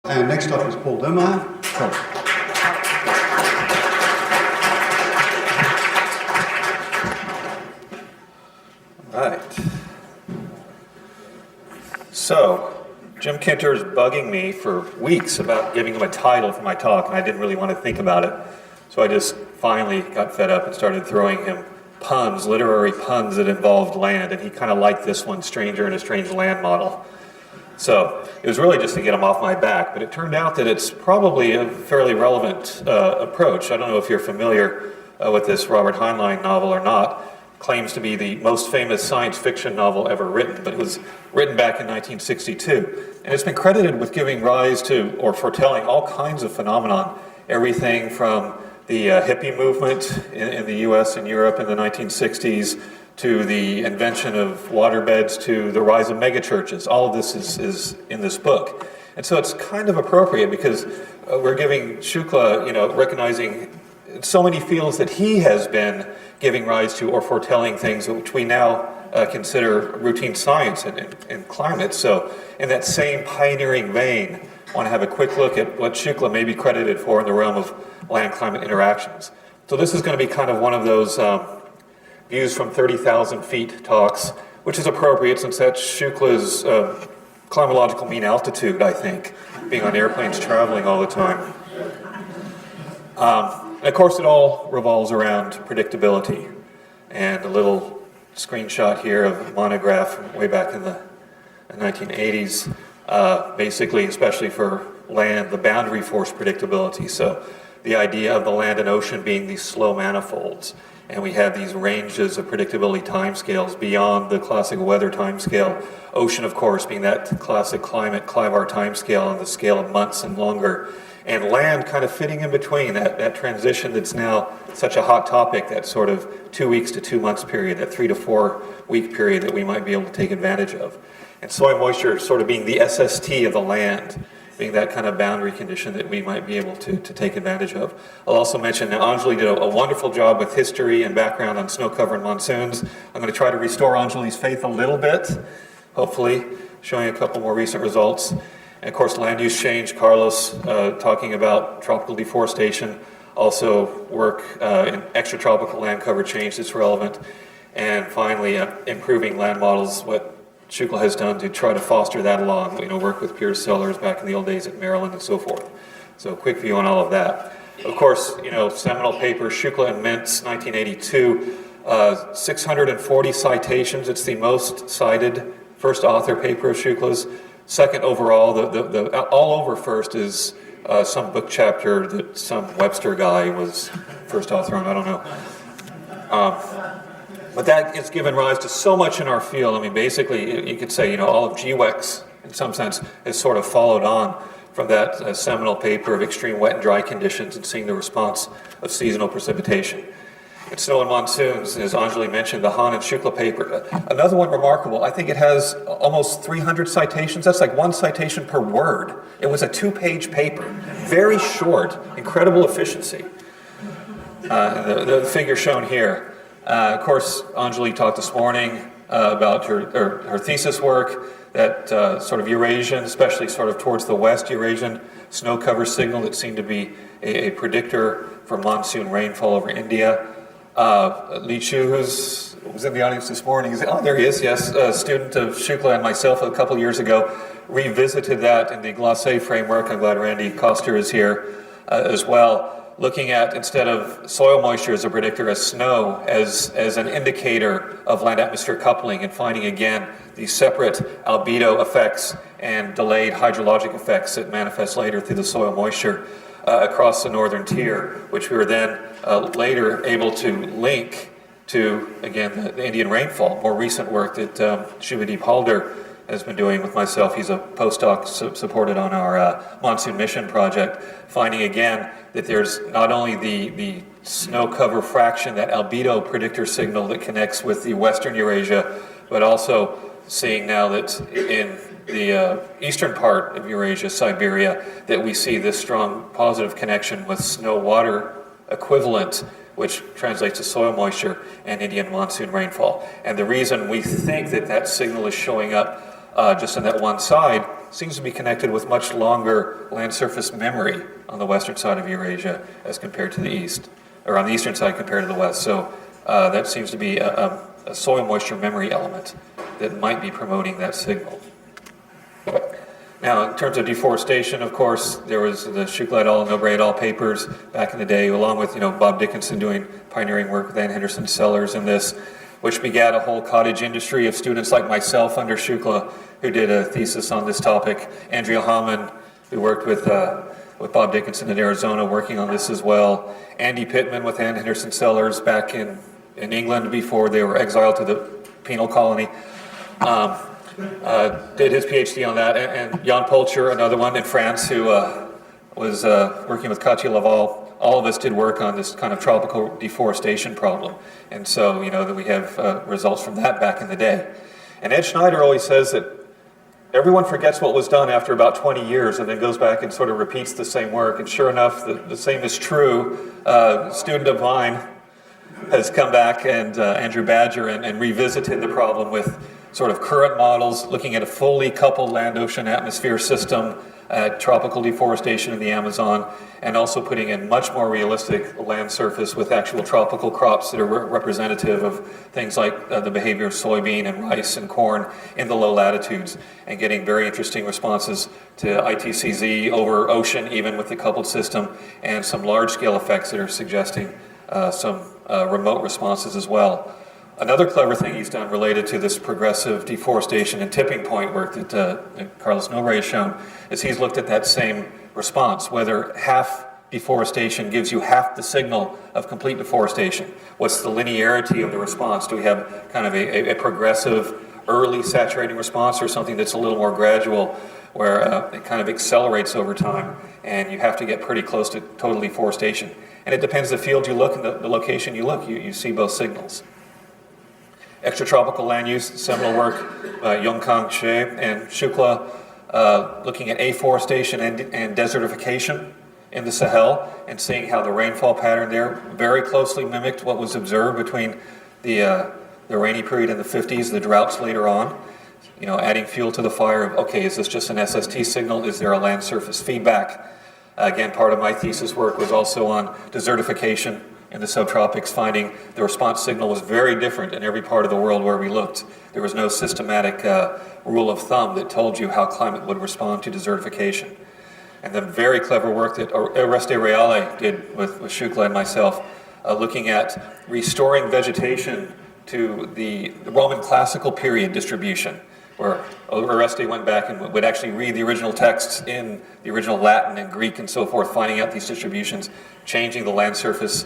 And next up is Paul Dirmeyer. Right. So, Jim Kinter's bugging me for weeks about giving him a title for my talk, and I didn't really want to think about it. So I just finally got fed up and started throwing him puns, literary puns that involved land, and he kind of liked this one, Stranger in a Strange Land Model. So it was really just to get him off my back, but it turned out that it's probably a fairly relevant approach. I don't know if you're familiar with this Robert Heinlein novel or not. Claims to be the most famous science fiction novel ever written, but it was written back in 1962. And it's been credited with giving rise to, or foretelling, all kinds of phenomenon. Everything from the hippie movement in the US and Europe in the 1960s, to the invention of waterbeds, to the rise of megachurches. All of this is in this book. And so it's kind of appropriate because we're giving Shukla, recognizing so many fields that he has been giving rise to or foretelling things which we now consider routine science and climate. So in that same pioneering vein, I want to have a quick look at what Shukla may be credited for in the realm of land-climate interactions. So this is going to be kind of one of those views from 30,000 feet talks, which is appropriate since that's Shukla's climatological mean altitude, I think, being on airplanes traveling all the time. And of course, it all revolves around predictability. And a little screenshot here of a monograph way back in the 1980s, basically, especially for land, the boundary force predictability. So the idea of the land and ocean being these slow manifolds. And we have these ranges of predictability timescales beyond the classic weather timescale. Ocean, of course, being that classic climate Clivar timescale on the scale of months and longer. And land kind of fitting in between, that transition that's now such a hot topic, that sort of 2 weeks to 2 months period, that 3 to 4 week period that we might be able to take advantage of. And soil moisture sort of being the SST of the land, being that kind of boundary condition that we might be able to take advantage of. I'll also mention that Anjali did a wonderful job with history and background on snow cover and monsoons. I'm going to try to restore Anjali's faith a little bit, hopefully, showing a couple more recent results. And of course, land use change, Carlos talking about tropical deforestation, also work in extratropical land cover change that's relevant. And finally, improving land models, what Shukla has done to try to foster that along, work with Piers Sellers back in the old days at Maryland and so forth. So a quick view on all of that. Of course, seminal paper, Shukla and Mintz, 1982, 640 citations. It's the most cited first author paper of Shukla's. Second overall, the all over first is some book chapter that some Webster guy was first author on, I don't know. But that has given rise to so much in our field. I mean, basically, you could say, all of GWEX, in some sense, has sort of followed on from that seminal paper of extreme wet and dry conditions and seeing the response of seasonal precipitation. And snow and monsoons, as Anjali mentioned, the Hahn and Shukla paper. Another one remarkable, I think it has almost 300 citations. That's like one citation per word. It was a 2-page paper, very short, incredible efficiency. The figure shown here. Of course, Anjali talked this morning about her thesis work, that sort of Eurasian, especially sort of towards the west Eurasian snow cover signal that seemed to be a predictor for monsoon rainfall over India. Li Chu, who was in the audience this morning, there he is, yes, a student of Shukla and myself a couple years ago, revisited that in the Glacé framework. I'm glad Randy Koster is here as well, looking at, instead of soil moisture as a predictor, as snow as an indicator of land-atmosphere coupling, and finding again these separate albedo effects and delayed hydrologic effects that manifest later through the soil moisture across the northern tier, which we were then later able to link to, again, the Indian rainfall. More recent work that Shubhadeep Halder has been doing with myself. He's a postdoc supported on our monsoon mission project, finding again that there's not only the snow cover fraction, that albedo predictor signal that connects with the western Eurasia, but also seeing now that in the eastern part of Eurasia, Siberia, that we see this strong positive connection with snow-water equivalent, which translates to soil moisture and Indian monsoon rainfall. And the reason we think that that signal is showing up just on that one side seems to be connected with much longer land surface memory on the western side of Eurasia as compared to the east, or on the eastern side compared to the west. So that seems to be a soil moisture memory element that might be promoting that signal. Now, in terms of deforestation, of course, there was the Shukla et al. And Nobre et al. Papers back in the day, along with Bob Dickinson doing pioneering work with Ann Henderson Sellers in this, which begat a whole cottage industry of students like myself under Shukla who did a thesis on this topic. Andrea Hamann, who worked with Bob Dickinson in Arizona, working on this as well. Andy Pittman with Ann Henderson Sellers back in England before they were exiled to the penal colony. Did his PhD on that, and Jan Polcher, another one in France, who was working with Katja Laval. All of us did work on this kind of tropical deforestation problem, and so that we have results from that back in the day. And Ed Schneider always says that everyone forgets what was done after about 20 years and then goes back and sort of repeats the same work, and sure enough, the same is true. A student of mine has come back, and Andrew Badger, and revisited the problem with sort of current models, looking at a fully coupled land-ocean atmosphere system, tropical deforestation in the Amazon, and also putting in much more realistic land surface with actual tropical crops that are representative of things like the behavior of soybean and rice and corn in the low latitudes, and getting very interesting responses to ITCZ over ocean, even with the coupled system, and some large-scale effects that are suggesting some remote responses as well. Another clever thing he's done related to this progressive deforestation and tipping point work that Carlos Nobre has shown is he's looked at that same response, whether half deforestation gives you half the signal of complete deforestation. What's the linearity of the response? Do we have kind of a progressive early saturating response, or something that's a little more gradual where it kind of accelerates over time and you have to get pretty close to total deforestation? And it depends the field you look and the location you look, you see both signals. Extratropical land use, seminal work, Yongkang Xie and Shukla, looking at afforestation and desertification in the Sahel, and seeing how the rainfall pattern there very closely mimicked what was observed between the rainy period in the 50s, the droughts later on. Adding fuel to the fire of, okay, is this just an SST signal? Is there a land surface feedback? Again, part of my thesis work was also on desertification in the subtropics, finding the response signal was very different in every part of the world where we looked. There was no systematic rule of thumb that told you how climate would respond to desertification. And then very clever work that Oreste Reale did with Shukla and myself, looking at restoring vegetation to the Roman classical period distribution, where Oreste went back and would actually read the original texts in the original Latin and Greek and so forth, finding out these distributions, changing the land surface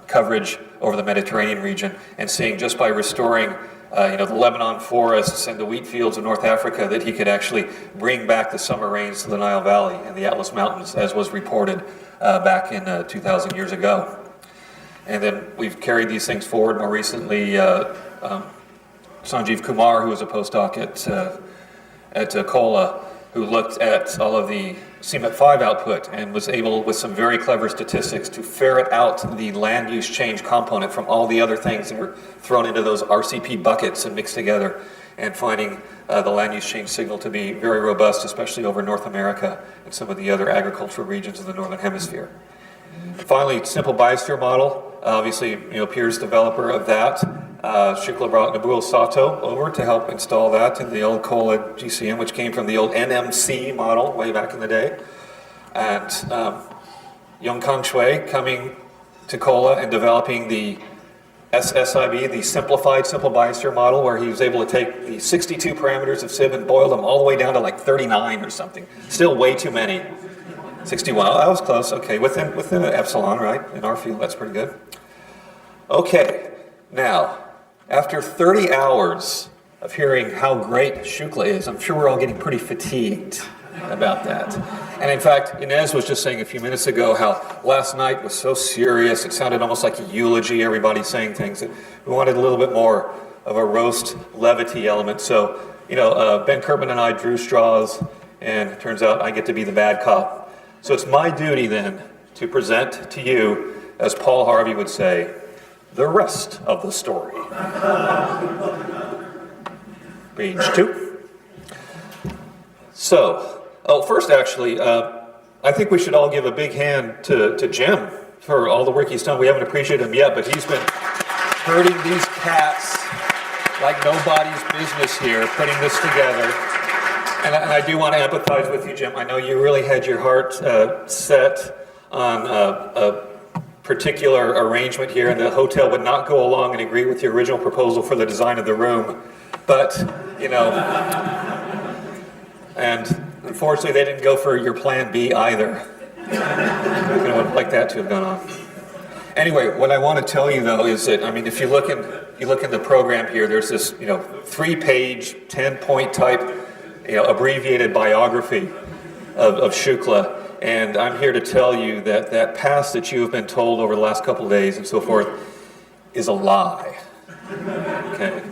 coverage over the Mediterranean region, and seeing just by restoring the Lebanon forests and the wheat fields of North Africa that he could actually bring back the summer rains to the Nile Valley and the Atlas Mountains, as was reported back in 2,000 years ago. And then we've carried these things forward more recently. Sanjeev Kumar, who was a postdoc at Kola, who looked at all of the CMET5 output and was able, with some very clever statistics, to ferret out the land use change component from all the other things that were thrown into those RCP buckets and mixed together, and finding the land use change signal to be very robust, especially over North America and some of the other agricultural regions of the Northern Hemisphere. Finally, simple biosphere model. Obviously, Pierre's developer of that. Shukla brought Nabil Sato over to help install that in the old Kola GCM, which came from the old NMC model way back in the day. And Yongkang Shui coming to Kola and developing the SSIB, the simplified simple biosphere model, where he was able to take the 62 parameters of SIB and boil them all the way down to like 39 or something. Still way too many. 61, oh, that was close. Okay, within an epsilon, right? In our field, that's pretty good. Okay, now, after 30 hours of hearing how great Shukla is, I'm sure we're all getting pretty fatigued about that. And in fact, Inez was just saying a few minutes ago how last night was so serious, it sounded almost like a eulogy, everybody saying things. That we wanted a little bit more of a roast levity element. So, Ben Kirkman and I drew straws, and it turns out I get to be the bad cop. So it's my duty then to present to you, as Paul Harvey would say, the rest of the story. Page 2. First actually, I think we should all give a big hand to Jim for all the work he's done. We haven't appreciated him yet, but he's been herding these cats like nobody's business here, putting this together. And I do want to empathize with you, Jim. I know you really had your heart set on a particular arrangement here, and the hotel would not go along and agree with your original proposal for the design of the room. But, you know, and unfortunately they didn't go for your plan B either. I would like that to have gone on. Anyway, what I want to tell you though is that, I mean, if you look in the program here, there's this, 3-page, 10-point type, abbreviated biography of Shukla. And I'm here to tell you that that past that you have been told over the last couple of days and so forth is a lie. Okay.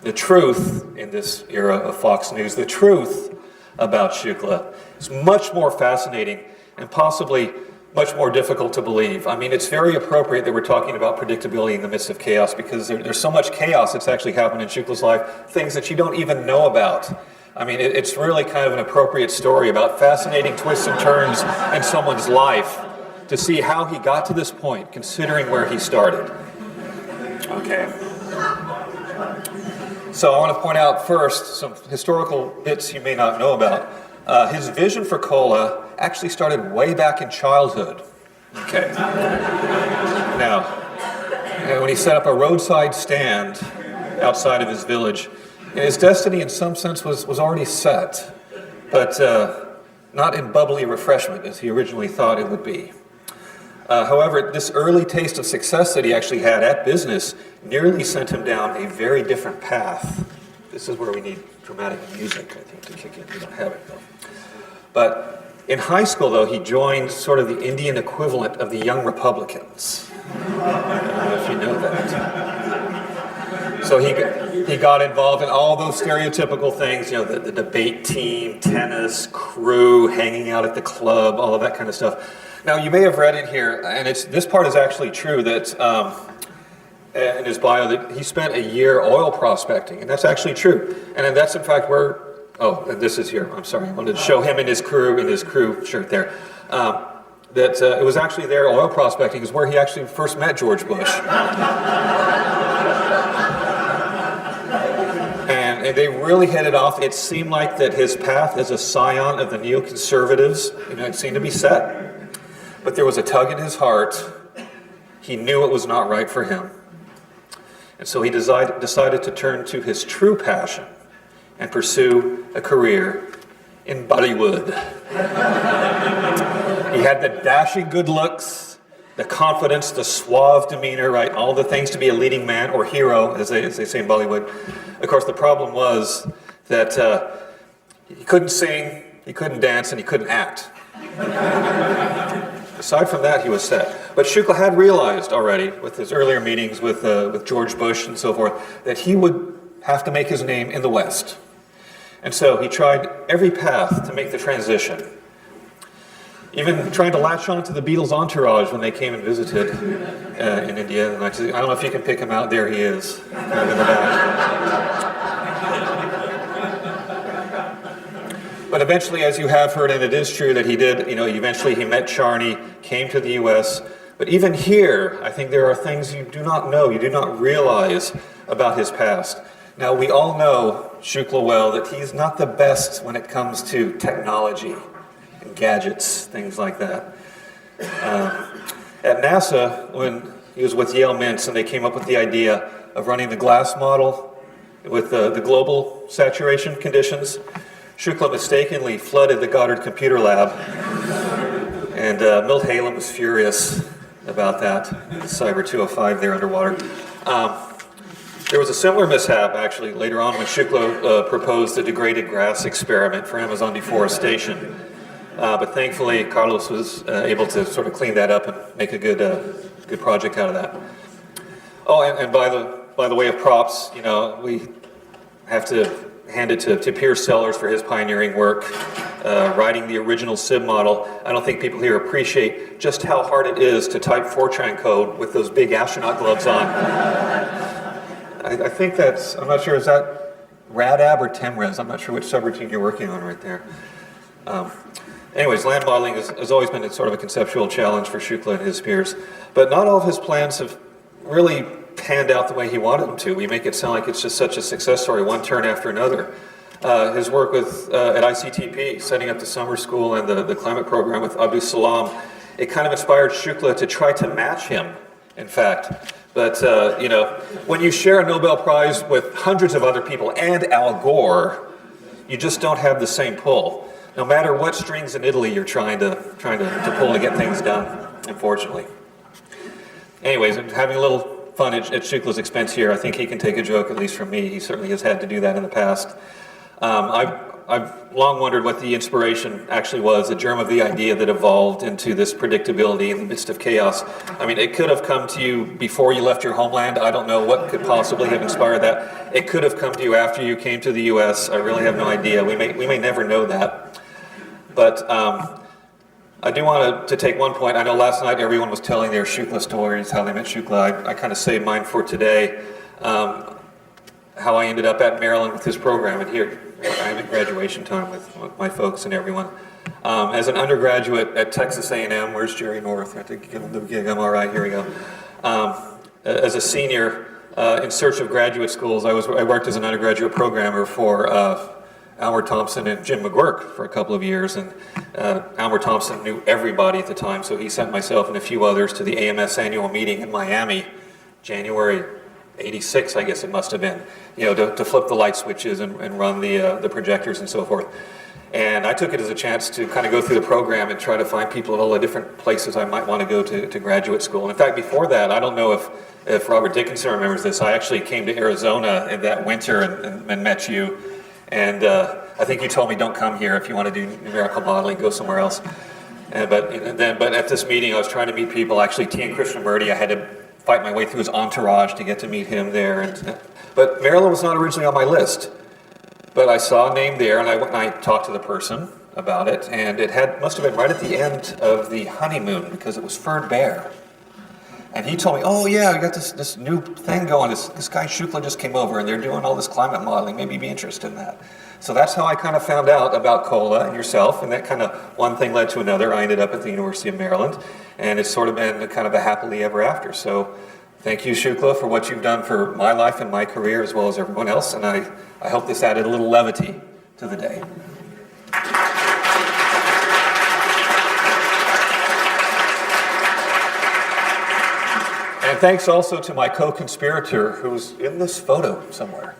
The truth in this era of Fox News, the truth about Shukla is much more fascinating and possibly much more difficult to believe. I mean, it's very appropriate that we're talking about predictability in the midst of chaos, because there's so much chaos that's actually happened in Shukla's life, things that you don't even know about. I mean, it's really kind of an appropriate story about fascinating twists and turns in someone's life to see how he got to this point, considering where he started. Okay. So I want to point out first some historical bits you may not know about. His vision for cola actually started way back in childhood. Okay. Now, when he set up a roadside stand outside of his village, his destiny in some sense was already set, but not in bubbly refreshment as he originally thought it would be. However, this early taste of success that he actually had at business nearly sent him down a very different path. This is where we need dramatic music, I think, to kick in. We don't have it, though. But in high school, though, he joined sort of the Indian equivalent of the Young Republicans. I don't know if you know that. So he got involved in all those stereotypical things, the debate team, tennis, crew, hanging out at the club, all of that kind of stuff. Now, you may have read it here, and this part is actually true, that in his bio, that he spent a year oil prospecting, and that's actually true. And that's, in fact, where... Oh, and this is here. I'm sorry. I wanted to show him in his crew shirt there. It was actually there, oil prospecting is where he actually first met George Bush. And they really hit it off. It seemed like that his path as a scion of the neoconservatives, it seemed to be set. But there was a tug in his heart. He knew it was not right for him. And so he decided to turn to his true passion and pursue a career in Bollywood. He had the dashing good looks, the confidence, the suave demeanor, right? All the things to be a leading man or hero, as they say in Bollywood. Of course, the problem was that he couldn't sing, he couldn't dance, and he couldn't act. Aside from that, he was set. But Shukla had realized already, with his earlier meetings with George Bush and so forth, that he would have to make his name in the West. And so he tried every path to make the transition. Even trying to latch on to the Beatles' entourage when they came and visited in India. And I don't know if you can pick him out. There he is, kind of in the back. But eventually, as you have heard, and it is true that he did, eventually he met Charney, came to the U.S. But even here, I think there are things you do not know, you do not realize about his past. Now, we all know Shukla well, that he's not the best when it comes to technology and gadgets, things like that. At NASA, when he was with Yale Mintz and they came up with the idea of running the glass model with the global saturation conditions, Shukla mistakenly flooded the Goddard Computer Lab, and Milt Halem was furious about that, the Cyber 205 there underwater. There was a similar mishap, actually, later on when Shukla proposed the degraded grass experiment for Amazon deforestation. But thankfully, Carlos was able to sort of clean that up and make a good project out of that. Oh, and by the way of props, we have to hand it to Pierce Sellers for his pioneering work, writing the original SIB model. I don't think people here appreciate just how hard it is to type Fortran code with those big astronaut gloves on. I think I'm not sure, is that RADAB or TEMRES. I'm not sure which subroutine you're working on right there. Anyways, land modeling has always been sort of a conceptual challenge for Shukla and his peers, but not all of his plans have really panned out the way he wanted them to. We make it sound like it's just such a success story, one turn after another. His work with at ICTP, setting up the summer school and the climate program with Abdus Salam, it kind of inspired Shukla to try to match him, in fact. But, you know, when you share a Nobel Prize with hundreds of other people and Al Gore, you just don't have the same pull. No matter what strings in Italy you're trying to pull to get things done, unfortunately. Anyways, I'm having a little fun at Shukla's expense here. I think he can take a joke, at least from me. He certainly has had to do that in the past. I've long wondered what the inspiration actually was, the germ of the idea that evolved into this predictability in the midst of chaos. I mean, it could have come to you before you left your homeland. I don't know what could possibly have inspired that. It could have come to you after you came to the US. I really have no idea. We may never know that. But I do want to take one point. I know last night everyone was telling their Shukla stories, how they met Shukla. I kind of saved mine for today. How I ended up at Maryland with his program, and here I'm at graduation time with my folks and everyone. As an undergraduate at Texas A&M, where's Jerry North? I have to give him the gig. I'm all right. Here we go. As a senior in search of graduate schools, I worked as an undergraduate programmer for Almer Thompson and Jim McGuirk for a couple of years, and Almer Thompson knew everybody at the time, so he sent myself and a few others to the AMS annual meeting in Miami, January '86, I guess it must have been, you know, to flip the light switches and run the projectors and so forth. And I took it as a chance to kind of go through the program and try to find people at all the different places I might want to go to graduate school. And in fact, before that, I don't know if Robert Dickinson remembers this, I actually came to Arizona in that winter and met you. And I think you told me, don't come here if you want to do numerical modeling, go somewhere else. But at this meeting, I was trying to meet people. Actually, T.N. Krishnamurti, I had to fight my way through his entourage to get to meet him there. But Maryland was not originally on my list. But I saw a name there, and I went and I talked to the person about it, and it must have been right at the end of the honeymoon, because it was furred bear. And he told me, oh yeah, we got this new thing going. This guy Shukla just came over, and they're doing all this climate modeling. Maybe you'd be interested in that. So that's how I kind of found out about COLA and yourself, and that kind of one thing led to another. I ended up at the University of Maryland, and it's sort of been kind of a happily ever after. So thank you, Shukla, for what you've done for my life and my career, as well as everyone else, and I hope this added a little levity to the day. And thanks also to my co-conspirator, who's in this photo somewhere.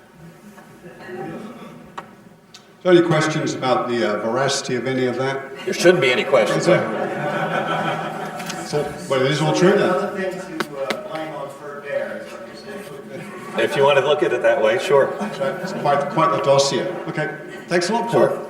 So any questions about the veracity of any of that? There shouldn't be any questions. Well, it is all true then. Another thing to blame on furred bear is what you're saying. If you want to look at it that way, sure. It's quite the dossier. Okay, thanks a lot, Paul. Sure.